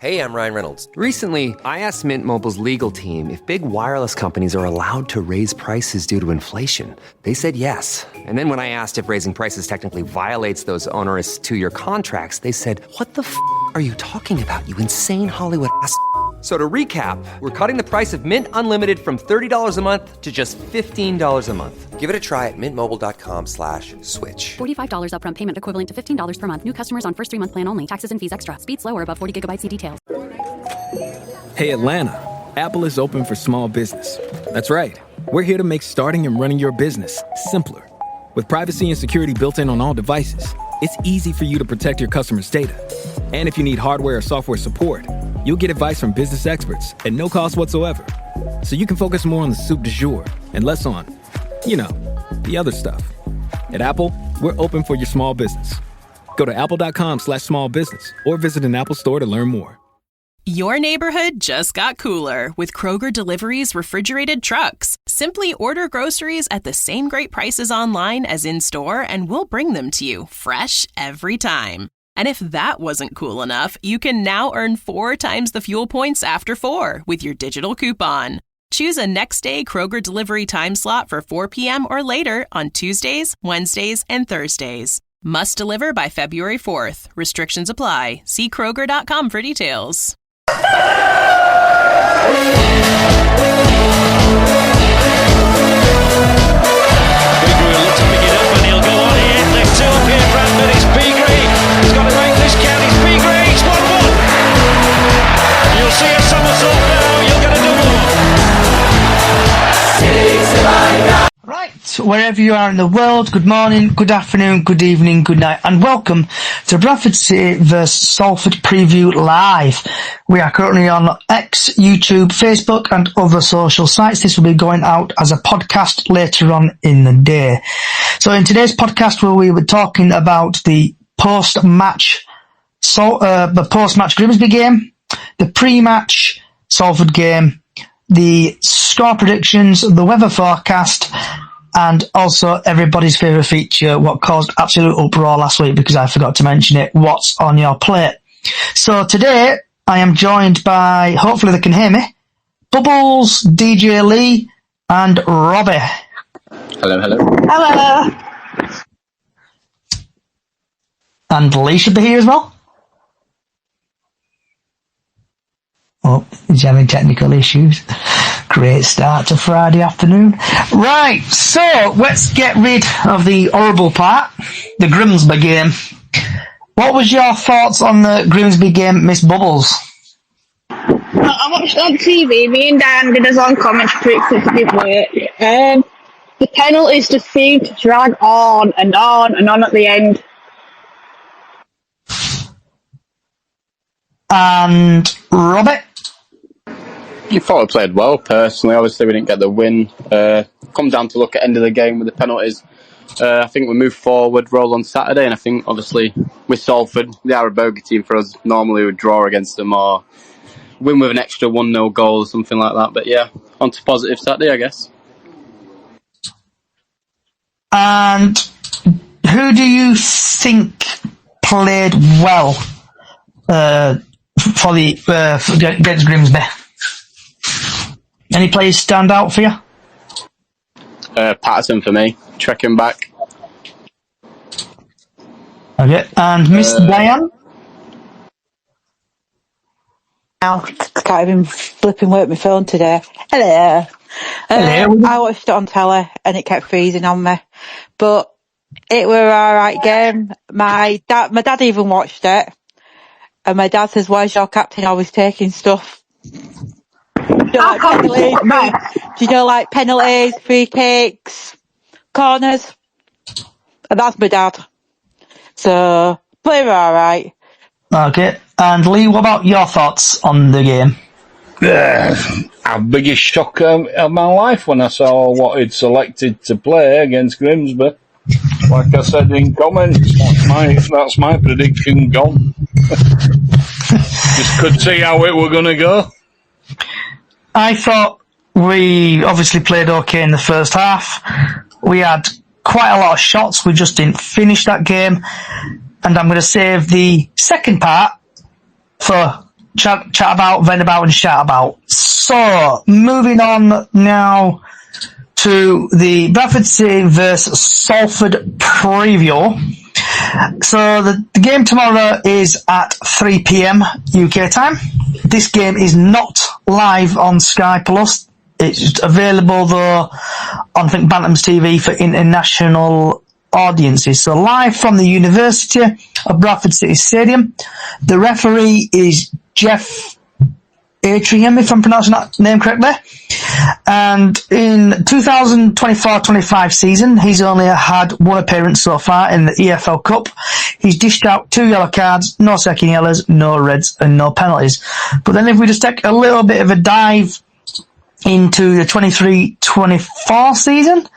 Hey, I'm Ryan Reynolds. Recently, I asked Mint Mobile's legal team if big wireless companies are allowed to raise prices due to inflation. They said yes. And then when I asked if raising prices technically violates those onerous two-year contracts, they said, "What the f*** are you talking about, you insane Hollywood ass?" So to recap, we're cutting the price of Mint Unlimited from $30 a month to just $15 a month. Give it a try at mintmobile.com/switch. $45 upfront payment equivalent to $15 per month. New customers on first 3-month plan only. Taxes and fees extra. Speed slower above 40 gigabytes. See details. Hey Atlanta, Apple is open for small business. That's right. We're here to make starting and running your business simpler. With privacy and security built in on all devices, it's easy for you to protect your customers' data. And if you need hardware or software support, you'll get advice from business experts at no cost whatsoever. So you can focus more on the soup du jour and less on, the other stuff. At Apple, we're open for your small business. Go to apple.com/small business or visit an Apple store to learn more. Your neighborhood just got cooler with Kroger Delivery's refrigerated trucks. Simply order groceries at the same great prices online as in-store, and we'll bring them to you fresh every time. And if that wasn't cool enough, you can now earn 4 times the fuel points after 4 with your digital coupon. Choose a next-day Kroger delivery time slot for 4 p.m. or later on Tuesdays, Wednesdays, and Thursdays. Must deliver by February 4th. Restrictions apply. See Kroger.com for details. Bradford, it's Beagrey. He's got to make this count. It's Beagrey. It's 1-1. You'll see a somersault now. You'll get a double. Right, wherever you are in the world, good morning, good afternoon, good evening, good night, and welcome to Bradford City vs Salford Preview Live. We are currently on X, YouTube, Facebook, and other social sites. This will be going out as a podcast later on in the day. So in today's podcast, we were talking about the post-match Grimsby game, the pre-match Salford game, the score predictions, the weather forecast, and also everybody's favourite feature, what caused absolute uproar last week because I forgot to mention it, what's on your plate. So today, I am joined by, hopefully they can hear me, Bubbles, DJ Lee, and Robbie. Hello. Hello. And Lee should be here as well. Oh, he's having technical issues. Great start to Friday afternoon. Right, so let's get rid of the horrible part, the Grimsby game. What was your thoughts on the Grimsby game, Miss Bubbles? I watched it on TV. Me and Dan did his own commentary because it didn't work. The penalties just seemed to drag on and on and on at the end. And Robert? You thought I played well, personally. Obviously, we didn't get the win. Come down to look at end of the game with the penalties. I think we moved forward, roll on Saturday, and I think, obviously, with Salford, they are a bogey team for us. Normally, we'd draw against them or win with an extra 1-0 goal or something like that. But yeah, on to positive Saturday, I guess. And who do you think played well against Grimsby? Any players stand out for you? Patterson for me, trekking back. Okay, and Miss Diane? I can't even flipping work my phone today. Hello. I watched it on telly and it kept freezing on me. But it were an alright game. My dad even watched it. And my dad says, "Where's your captain always taking stuff?" Do you know, like penalties, free kicks, corners? And that's my dad. So, play were alright. Okay, and Lee, what about your thoughts on the game? Our biggest shock of my life when I saw what he'd selected to play against Grimsby. Like I said in comments, that's my prediction gone. Just could see how it were going to go. I thought we obviously played okay in the first half. We had quite a lot of shots. We just didn't finish that game. And I'm going to save the second part for chat about, vent about, and shout about. So, moving on now to the Bradford City versus Salford preview. So, the game tomorrow is at 3 p.m. UK time. This game is not live on Sky Plus. It's available, though, on, I think, Bantams TV for international audiences. So, live from the University of Bradford City Stadium. The referee is Jeff Atrium, if I'm pronouncing that name correctly. And in 2024-25 season, he's only had one appearance so far in the EFL Cup. He's dished out 2 yellow cards, no second yellows, no reds, and no penalties. But then if we just take a little bit of a dive into the 23-24 season.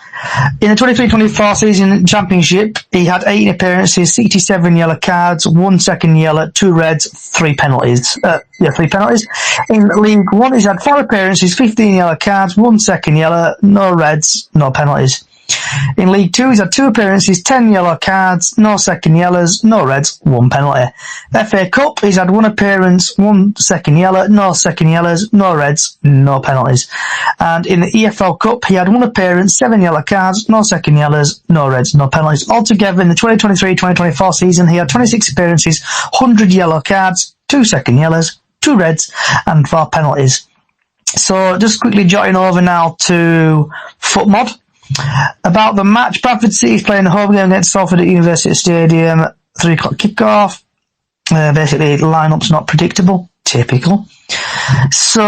In the 23-24 season championship, he had 18 appearances, 67 yellow cards, 1 second yellow, 2 reds, 3 penalties. 3 penalties. In League 1, he's had 4 appearances, 15 yellow cards, 1 second yellow, no reds, no penalties. In League 2, he's had 2 appearances, 10 yellow cards, no second yellows, no reds, 1 penalty. FA Cup, he's had 1 appearance, 1 second yellow, no second yellows, no reds, no penalties. And in the EFL Cup, he had 1 appearance, 7 yellow cards, no second yellows, no reds, no penalties. Altogether, in the 2023-2024 season, he had 26 appearances, 100 yellow cards, 2 second yellows, 2 reds, and 4 penalties. So, just quickly jotting over now to FootMod. About the match, Bradford City is playing the home game against Salford at University Stadium, 3 o'clock kickoff. Basically, the lineup's not predictable. Typical. So,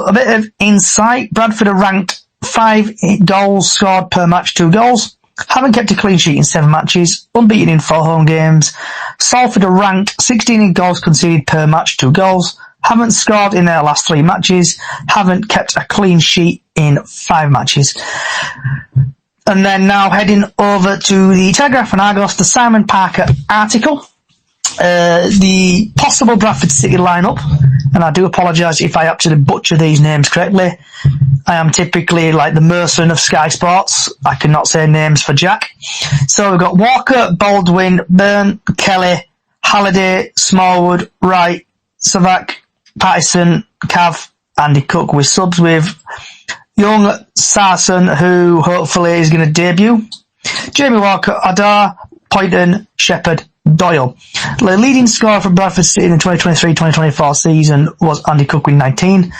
a bit of insight. Bradford are ranked 5 goals scored per match, 2 goals. Haven't kept a clean sheet in 7 matches. Unbeaten in 4 home games. Salford are ranked 16 in goals conceded per match, 2 goals. Haven't scored in their last 3 matches. Haven't kept a clean sheet in 5 matches. And then now heading over to the Telegraph and Argos, the Simon Parker article. The possible Bradford City lineup, and I do apologise if I actually butcher these names correctly. I am typically like the Merson of Sky Sports. I cannot say names for Jack. So we've got Walker, Baldwin, Byrne, Kelly, Halliday, Smallwood, Wright, Savak, Patterson, Cav, Andy Cook, with subs with young Sarson, who hopefully is going to debut, Jamie Walker, Adar, Poynton, Shepherd, Doyle. The leading scorer for Bradford City in the 2023-2024 season was Andy Cook with 19.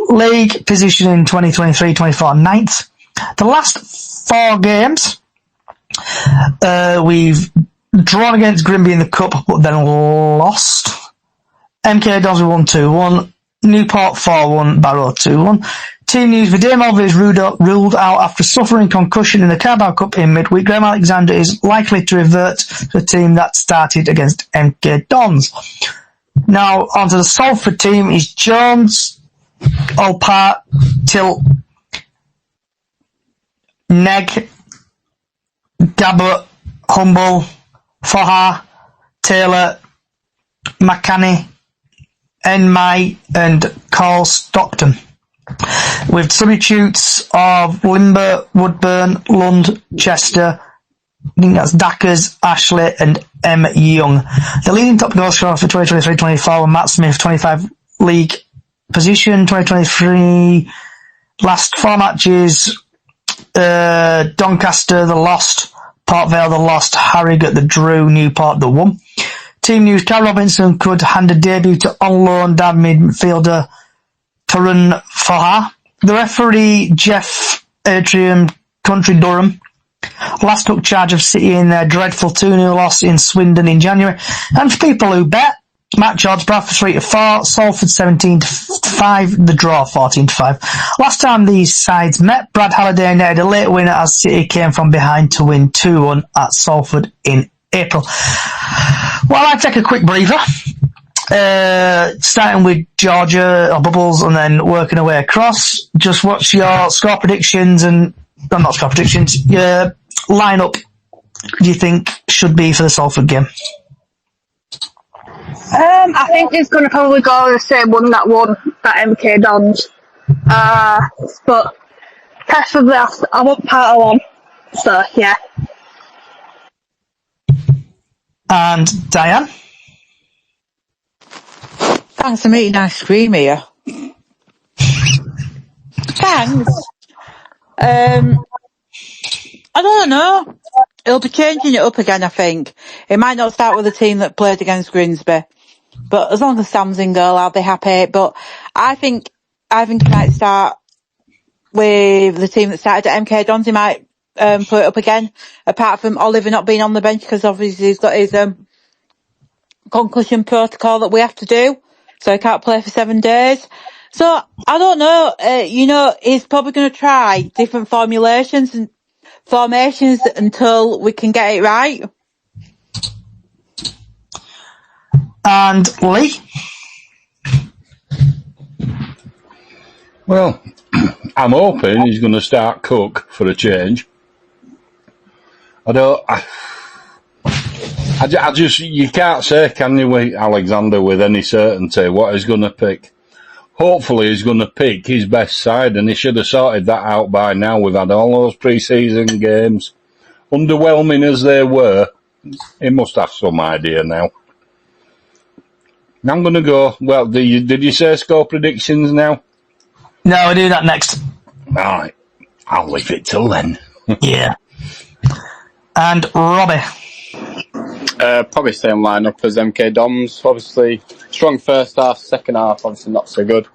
League position in 2023-24, 9th. The last 4 games, we've drawn against Grimby in the Cup, but then lost. MK Dons 1-2-1, Newport 4-1, Barrow 2-1. Team news: Videmov is ruled out after suffering concussion in the Carabao Cup in midweek. Graham Alexander is likely to revert to the team that started against MK Dons. Now, onto the Salford team is Jones, Olpart, Till, Neg, Gabbert, Humble, Foha, Taylor, McCanny, Enmai, and Carl Stockton, with substitutes of Limber, Woodburn, Lund, Chester, I think that's Dackers, Ashley, and M. Young. The leading top goal scorer for 2023-24 were Matt Smith, 25 league position, 2023 last 4 matches, Doncaster the lost, Port Vale the lost, Harrogate the drew, Newport the won. Team news: Cal Robinson could hand a debut to on loan dad midfielder Tarun Foha. The referee, Jeff Atrium, Country Durham, last took charge of City in their dreadful 2-0 loss in Swindon in January. And for people who bet, match odds: Bradford 3-4, Salford 17-5, the draw 14-5. Last time these sides met, Brad Halliday netted a late winner as City came from behind to win 2-1 at Salford in April. Well, I'll take a quick breather. Starting with Georgia or Bubbles and then working our way across. Just what's your score predictions not score predictions, your lineup do you think should be for the Salford game? I think it's going to probably go the same one that won that MK Dons. But preferably I want part of one. So, yeah. And Diane? Thanks, I'm eating ice cream here. Thanks. I don't know. He'll be changing it up again, I think. It might not start with the team that played against Grimsby, but as long as Sam's in goal, I'll be happy. But I think he might start with the team that started at MK Dons. He might put it up again, apart from Oliver not being on the bench, because obviously he's got his concussion protocol that we have to do, so he can't play for 7 days. So I don't know. He's probably going to try different formations until we can get it right. And Lee? Well, I'm hoping he's going to start Cook for a change. You can't say, can you, with Alexander with any certainty what he's going to pick. Hopefully he's going to pick his best side, and he should have sorted that out by now. We've had all those pre-season games. Underwhelming as they were, he must have some idea now. I'm going to go, well, did you say score predictions now? No, we'll do that next. Alright, I'll leave it till then. Yeah. And Robbie? Probably same lineup as MK Doms. Obviously, strong first half, second half, obviously not so good.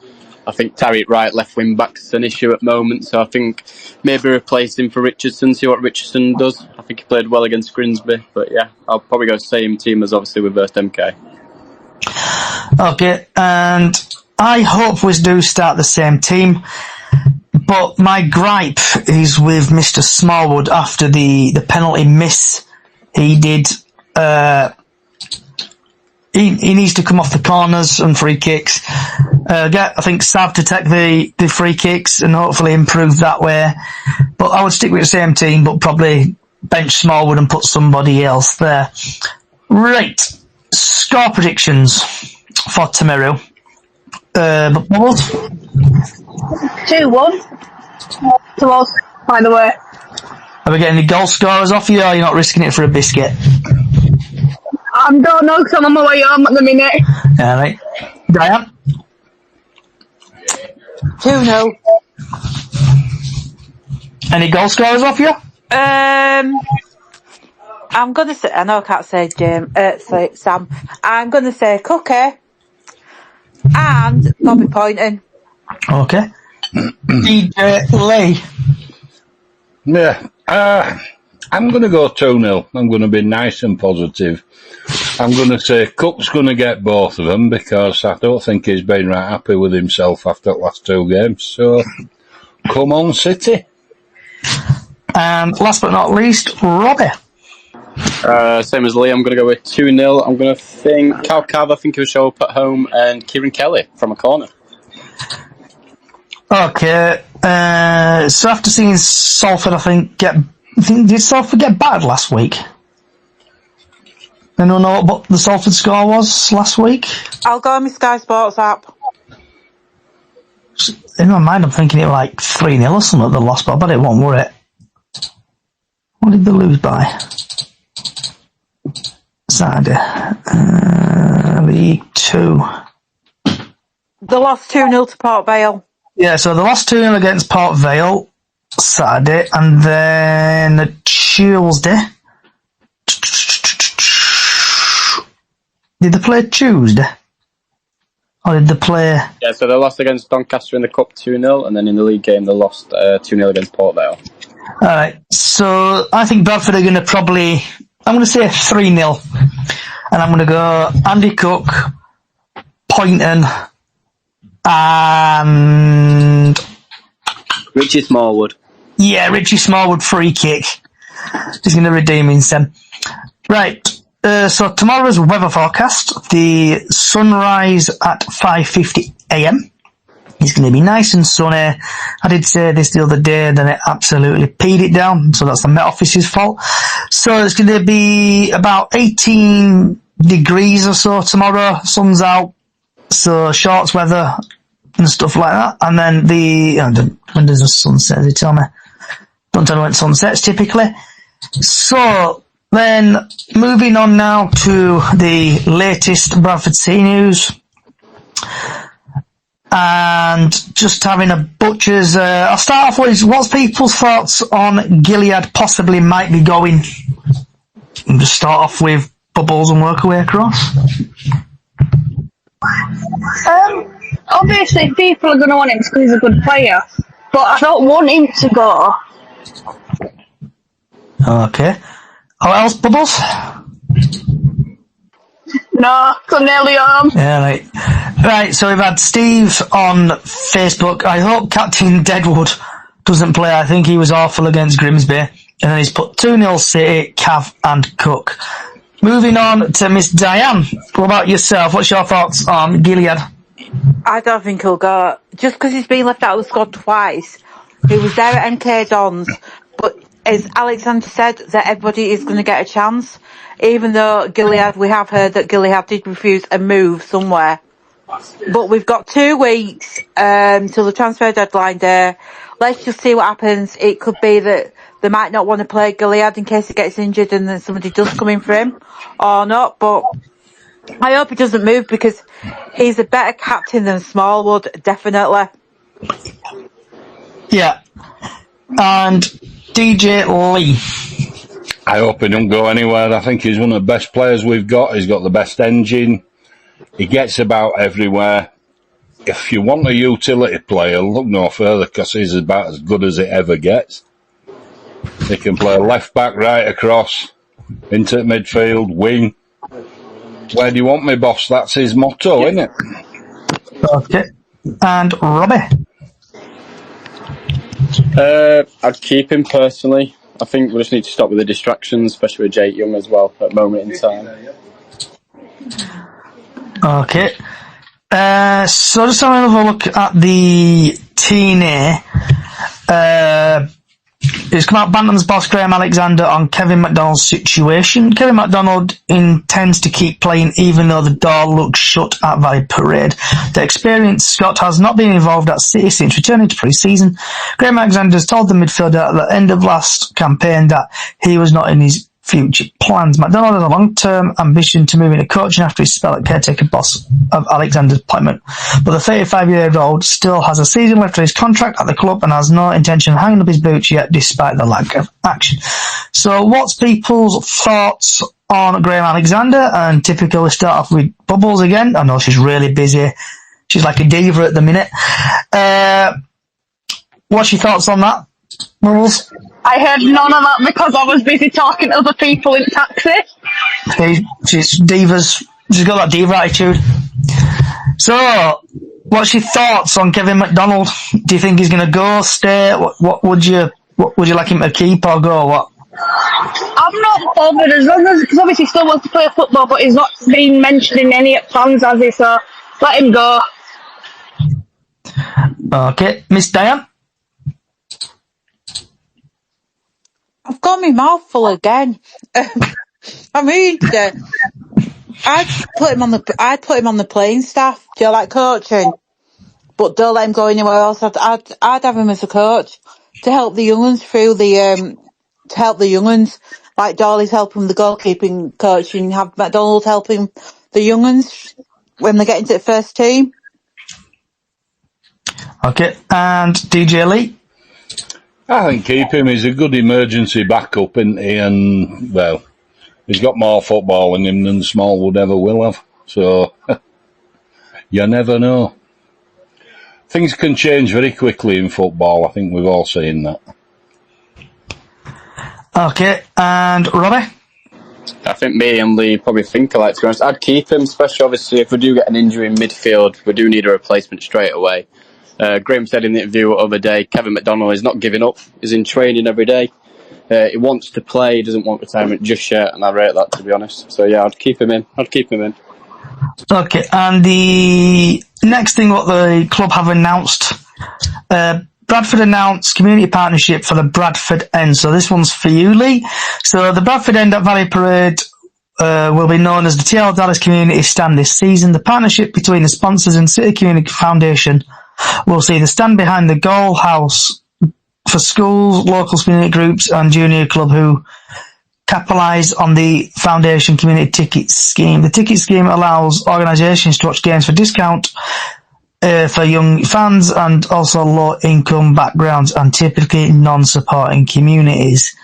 I think Tariq Wright, left wing back's an issue at the moment, so I think maybe replace him for Richardson, see what Richardson does. I think he played well against Grimsby, but yeah, I'll probably go same team as obviously we versed MK. Okay, and I hope we do start the same team, but my gripe is with Mr. Smallwood after the penalty miss he did. He needs to come off the corners and free kicks. I think Sav to take the free kicks and hopefully improve that way. But I would stick with the same team, but probably bench Smallwood and put somebody else there. Right. Score predictions for tomorrow. Bubbles? 2-1 to us, by the way. Are we getting any goal scorers off you, or are you not risking it for a biscuit? I don't know, because I'm on my way home at the minute. All right. Diane? 2-0. Any goal scorers off you? I'm going to say, I know I can't say Sam. I'm going to say Cookie and Bobby Poynton. Okay. DJ Lee? Yeah. I'm going to go 2-0. I'm going to be nice and positive. I'm going to say Cook's going to get both of them, because I don't think he's been right happy with himself after the last 2 games. So, come on, City. And last but not least, Robbie. Same as Lee, I'm going to go with 2-0. I'm going to think Cal Cav, I think he'll show up at home, and Kieran Kelly from a corner. Okay. So after seeing Salford, did Salford get battered last week? Anyone know what the Salford score was last week? I'll go on my Sky Sports app. In my mind, I'm thinking it was like 3-0 or something they lost, but I bet it won't, were it? What did they lose by? Saturday. League 2. They lost 2-0 to Port Vale. Yeah, so they lost 2-0 against Port Vale Saturday, and then Tuesday. Did they play Tuesday? Or did they play... Yeah, so they lost against Doncaster in the Cup 2-0, and then in the league game they lost 2-0 against Port Vale. Alright, so I think Bradford are going to probably... I'm going to say 3-0. And I'm going to go Andy Cook, Poynton, and... Richie Smallwood. Yeah, Richie Smallwood free kick. He's going to redeem himself. Right. So tomorrow's weather forecast, the sunrise at 5:50 a.m. It's going to be nice and sunny. I did say this the other day, then it absolutely peed it down, so that's the Met Office's fault. So it's going to be about 18 degrees or so tomorrow, sun's out, so shorts weather and stuff like that. And then when does the sun set, they tell me? Don't tell me when sun sets typically. So... Then, moving on now to the latest Bradford Sea news. And just having a butcher's... I'll start off with, what's people's thoughts on Gilead possibly might be going? And just start off with Bubbles and work away across. Obviously, people are going to want him because he's a good player, but I don't want him to go. Okay. What else, Bubbles? No, so nearly home. Yeah, right. Right, so we've had Steve on Facebook. I hope Captain Deadwood doesn't play. I think he was awful against Grimsby. And then he's put 2-0 City, Cav and Cook. Moving on to Miss Diane. What about yourself? What's your thoughts on Gilead? I don't think he'll go. Just because he's been left out of the squad twice. He was there at MK Dons, but as Alexander said, that everybody is going to get a chance. Even though Gilead, we have heard that Gilead did refuse a move somewhere. But we've got 2 weeks till the transfer deadline day. Let's just see what happens. It could be that they might not want to play Gilead in case he gets injured and then somebody does come in for him or not. But I hope he doesn't move because he's a better captain than Smallwood, definitely. Yeah. And DJ Lee. I hope he don't go anywhere. I think he's one of the best players we've got. He's got the best engine. He gets about everywhere. If you want a utility player, look no further because he's about as good as it ever gets. He can play left back, right across, into midfield, wing. Where do you want me, boss? That's his motto, isn't it? Okay. And Robbie? I'd keep him personally. I think we just need to stop with the distractions, especially with Jake Young as well at the moment in time. Okay. So just having another look at the TNA. It's come out Bantam's boss Graham Alexander on Kevin McDonald's situation. Kevin McDonald intends to keep playing even though the door looks shut at Valley Parade. The experienced Scott has not been involved at City since returning to pre-season. Graham Alexander has told the midfielder at the end of last campaign that he was not in his future plans. McDonald has a long-term ambition to move into coaching after his spell at caretaker boss of Alexander's appointment. But the 35-year-old still has a season left of his contract at the club and has no intention of hanging up his boots yet, despite the lack of action. So what's people's thoughts on Graham Alexander? And typically we start off with Bubbles again. I know she's really busy. She's like a diva at the minute. What's your thoughts on that, Bubbles? I heard none of that because I was busy talking to other people in taxi. She's divas. She's got that diva attitude. So, what's your thoughts on Kevin McDonald? Do you think he's going to go, stay? What would you like him to keep or go? What? I'm not bothered as long as, because obviously he still wants to play football, but he's not been mentioned in any plans, has he? So let him go. Okay, Miss Diane. I've got my mouth full again. I mean, I'd put him on the playing staff. Do you like coaching? But don't let him go anywhere else. I'd have him as a coach to help the younguns through to help the younguns. Like Dolly's helping the goalkeeping coach and have McDonald helping the younguns when they get into the first team. Okay, and DJ Lee. I think keep him. He's a good emergency backup, isn't he? And, well, he's got more football in him than Smallwood ever will have. So, you never know. Things can change very quickly in football. I think we've all seen that. Okay, and Robbie? I think me and Lee probably think alike, to be honest. I'd keep him, especially obviously if we do get an injury in midfield, we do need a replacement straight away. Graham said in the interview the other day, Kevin McDonald is not giving up. He's in training every day. He wants to play. He doesn't want retirement just yet, and I rate that, to be honest. So, yeah, I'd keep him in. Okay, and the next thing what the club have announced, Bradford announced community partnership for the Bradford End. So this one's for you, Lee. So the Bradford End at Valley Parade will be known as the TL Dallas Community Stand this season. The partnership between the sponsors and City Community Foundation will see the stand behind the goal house for schools, local community groups and junior club who capitalise on the Foundation Community Ticket Scheme. The ticket scheme allows organisations to watch games for discount for young fans and also low-income backgrounds and typically non-supporting communities.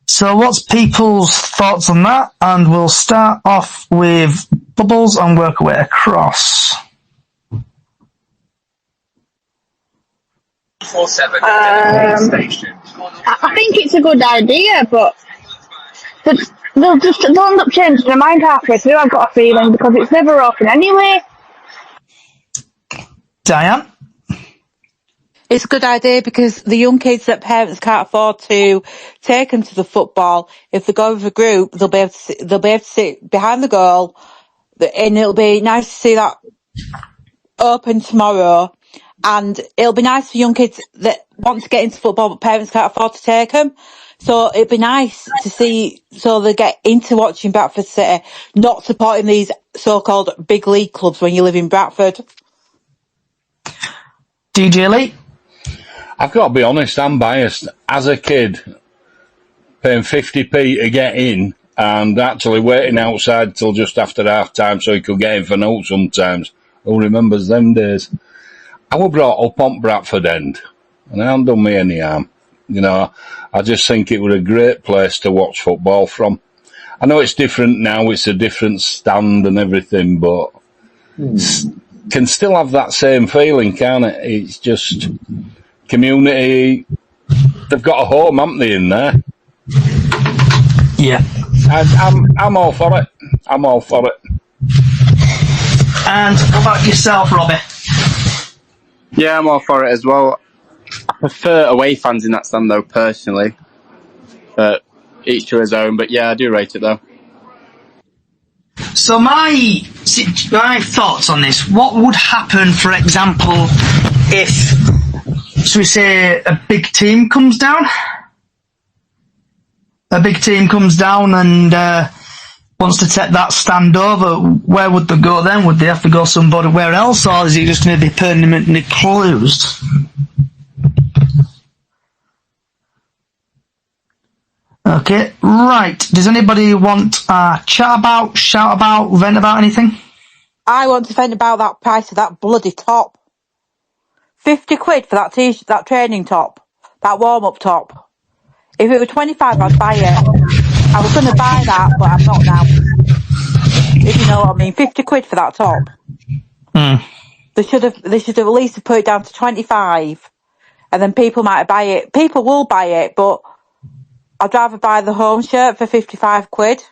So what's people's thoughts on that? And we'll start off with Bubbles and work our way across. I think it's a good idea, but they'll end up changing their mind halfway through, I've got a feeling, because it's never open anyway. Diane? It's a good idea because the young kids that parents can't afford to take them to the football, if they go with a group, they'll be able to sit behind the goal, and it'll be nice to see that open tomorrow. And it'll be nice for young kids that want to get into football but parents can't afford to take them. So it'd be nice to see, so they get into watching Bradford City, not supporting these so-called big league clubs when you live in Bradford. DJ Lee? I've got to be honest, I'm biased. As a kid, paying 50p to get in and actually waiting outside till just after half time so you could get in for notes sometimes. Who remembers them days? I was brought up on Bradford End, and it hasn't done me any harm. You know, I just think it was a great place to watch football from. I know it's different now, it's a different stand and everything, but can still have that same feeling, can't it? It's just community. They've got a home, haven't they, in there? Yeah. I'm all for it. I'm all for it. And what about yourself, Robbie? Yeah, I'm all for it as well. I prefer away fans in that stand, though, personally. Each to his own, but yeah, I do rate it, though. So my thoughts on this, what would happen, for example, if, so we say, a big team comes down? A big team comes down and wants to take that stand over, where would they go then? Would they have to go somewhere else, or is it just going to be permanently closed? Okay, right. Does anybody want shout about, vent about anything? I want to vent about that price of that bloody top. 50 quid for that t-shirt, that training top, that warm-up top. If it were 25, I'd buy it. I was going to buy that, but I'm not now. If you know what I mean, 50 quid for that top. They should have at least put it down to 25, and then people might buy it. People will buy it, but I'd rather buy the home shirt for 55 quid.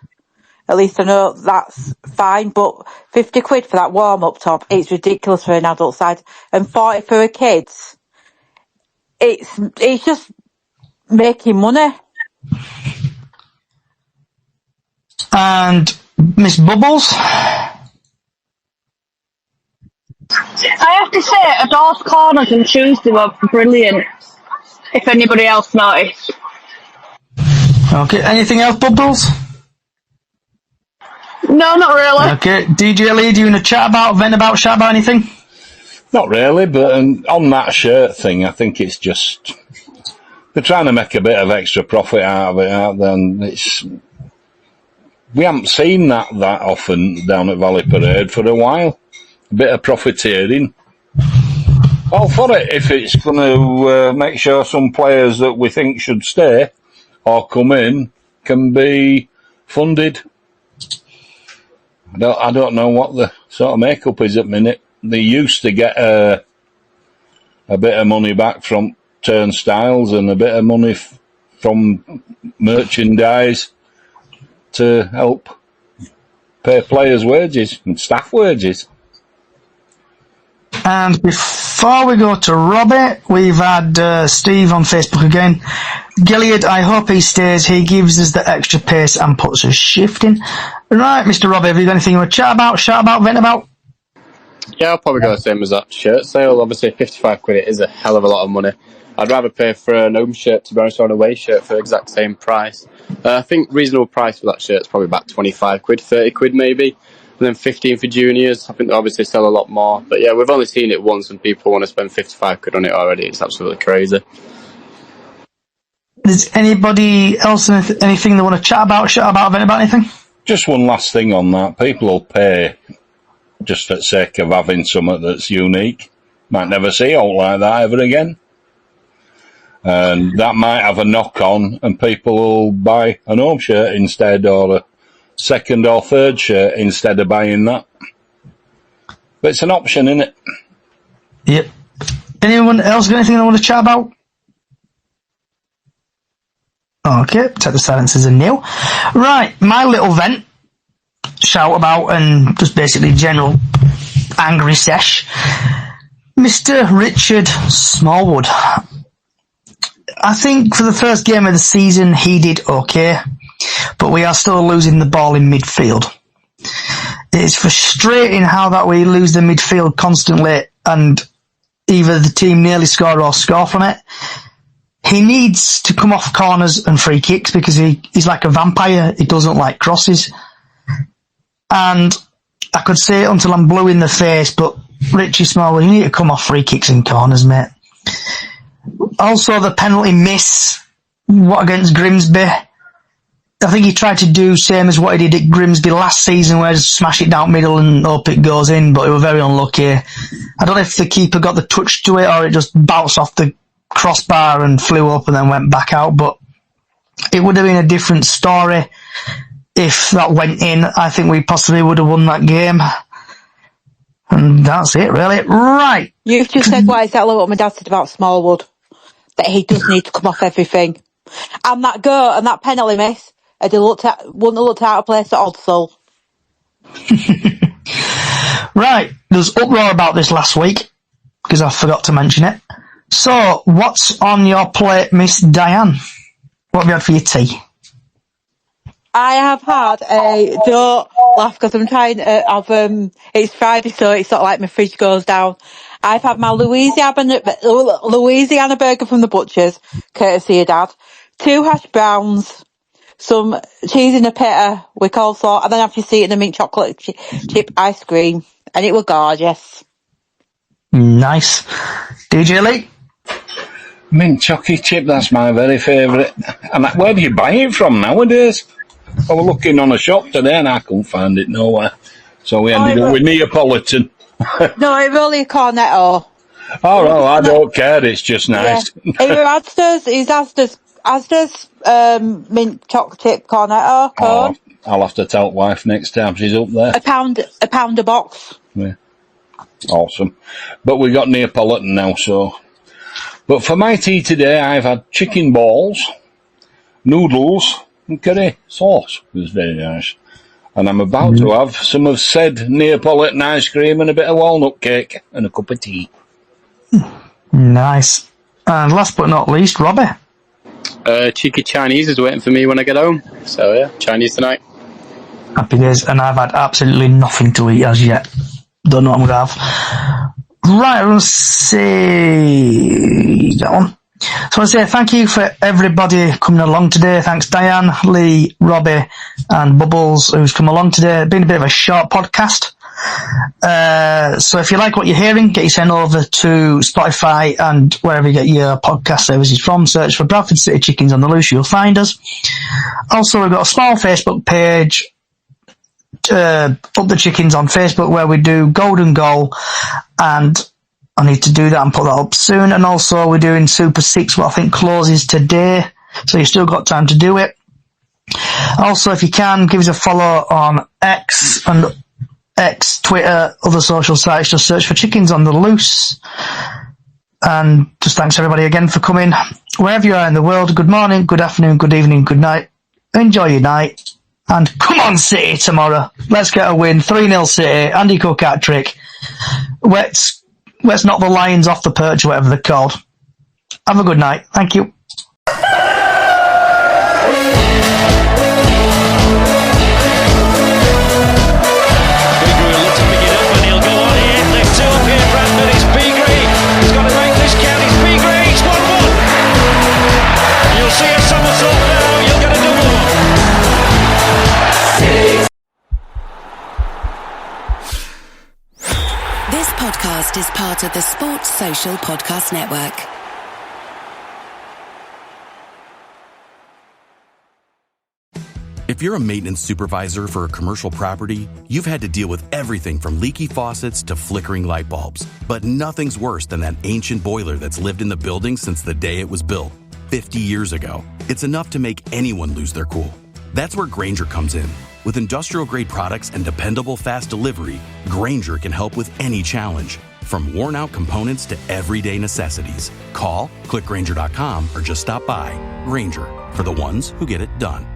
At least I know that's fine, but 50 quid for that warm-up top, it's ridiculous for an adult size. And 40 for a kids. It's just making money. And Miss Bubbles? I have to say, Adolph's Corners on Tuesday were brilliant, if anybody else noticed. Okay, anything else, Bubbles? No, not really. Okay, DJ Lee, do you want to vent about, shout about anything? Not really, but on that shirt thing, I think it's just, they're trying to make a bit of extra profit out of it, aren't they? And we haven't seen that often down at Valley Parade for a while. A bit of profiteering. All for it, if it's going to make sure some players that we think should stay or come in can be funded. I don't know what the sort of makeup is at the minute. They used to get a bit of money back from turnstiles and a bit of money from merchandise to help pay players' wages and staff wages. And before we go to Robbie, we've had Steve on Facebook again. Gilead, I hope he stays. He gives us the extra pace and puts us shifting. Right, Mr. Robbie, have you got anything you want to chat about, vent about? Yeah, I'll probably go the same as that shirt sale. Obviously, 55 quid, it is a hell of a lot of money. I'd rather pay for an home shirt, to be honest, or an away shirt for the exact same price. I think reasonable price for that shirt is probably about 25 quid, 30 quid maybe. And then 15 for juniors. I think they obviously sell a lot more. But yeah, we've only seen it once and people want to spend 55 quid on it already. It's absolutely crazy. Does anybody else anything they want to chat about anything? Just one last thing on that. People will pay just for the sake of having something that's unique. Might never see out like that ever again. And that might have a knock-on, and people will buy an home shirt instead, or a second or third shirt instead of buying that. But it's an option, isn't it? Yep. Anyone else got anything they want to chat about? Okay, take the silence as a nil. Right, my little vent, shout about, and just basically general angry sesh. Mr. Richard Smallwood. I think for the first game of the season he did okay, but we are still losing the ball in midfield. It's frustrating how that we lose the midfield constantly and either the team nearly score or score from it. He needs to come off corners and free kicks because he's like a vampire. He doesn't like crosses. And I could say it until I'm blue in the face, but Richie Smallwood, you need to come off free kicks and corners, mate. Also, the penalty miss, what against Grimsby? I think he tried to do same as what he did at Grimsby last season, where he smash it down middle and hope it goes in, but he was very unlucky. I don't know if the keeper got the touch to it or it just bounced off the crossbar and flew up and then went back out, but it would have been a different story if that went in. I think we possibly would have won that game. And that's it, really. Right. You've just said exactly what my dad said about Smallwood, that he does need to come off everything. And that goal and that penalty miss, wouldn't have looked out of place at all. Right. There was uproar about this last week, because I forgot to mention it. So, what's on your plate, Miss Diane? What have you had for your tea? I have had don't laugh because I'm trying to have, it's Friday, so it's sort of like my fridge goes down. I've had my Louisiana burger from the butcher's, courtesy of Dad, 2 hash browns, some cheese in a pita with coleslaw, and then after you see it in a mint chocolate chip ice cream, and it was gorgeous. Nice. DJ Lee? Mint chocolate chip, that's my very favourite. And where do you buy it from nowadays? I was looking on a shop today and I couldn't find it nowhere. So we ended up with Neapolitan. No, it was only a cornetto. Oh, no, I don't care, it's just nice. Yeah. Asda's mint chocolate chip cornetto cone. Oh, I'll have to tell wife next time she's up there. A pound a box. Yeah. Awesome. But we got Neapolitan now, so. But for my tea today, I've had chicken balls, noodles, and curry sauce. It was very nice. And I'm about to have some of said Neapolitan ice cream and a bit of walnut cake and a cup of tea. Nice. And last but not least, Robbie. Cheeky Chinese is waiting for me when I get home. So yeah, Chinese tonight. Happy days. And I've had absolutely nothing to eat as yet. Don't know what I'm going to have. Right, I'm going to say that one. So I want to say thank you for everybody coming along today. Thanks Diane, Lee, Robbie and Bubbles who's come along today. It's been a bit of a short podcast. So if you like what you're hearing, get yourself over to Spotify and wherever you get your podcast services from. Search for Bradford City Chickens on the Loose, you'll find us. Also, we've got a small Facebook page, Up the Chickens on Facebook, where we do Golden Goal, and I need to do that and put that up soon. And also we're doing Super 6, what I think closes today, so you've still got time to do it. Also, if you can, give us a follow on X, Twitter, other social sites. Just search for Chickens on the Loose. And just thanks everybody again for coming. Wherever you are in the world, good morning, good afternoon, good evening, good night. Enjoy your night. And come on, City, tomorrow. Let's get a win. 3-0 City. Andy Cook hat-trick. Let's knock the Lions off the perch, or whatever they're called. Have a good night. Thank you. Podcast is part of the Sports Social Podcast Network. If you're a maintenance supervisor for a commercial property, you've had to deal with everything from leaky faucets to flickering light bulbs. But nothing's worse than that ancient boiler that's lived in the building since the day it was built, 50 years ago. It's enough to make anyone lose their cool. That's where Grainger comes in. With industrial-grade products and dependable fast delivery, Grainger can help with any challenge, from worn-out components to everyday necessities. Call, click Grainger.com, or just stop by. Grainger, for the ones who get it done.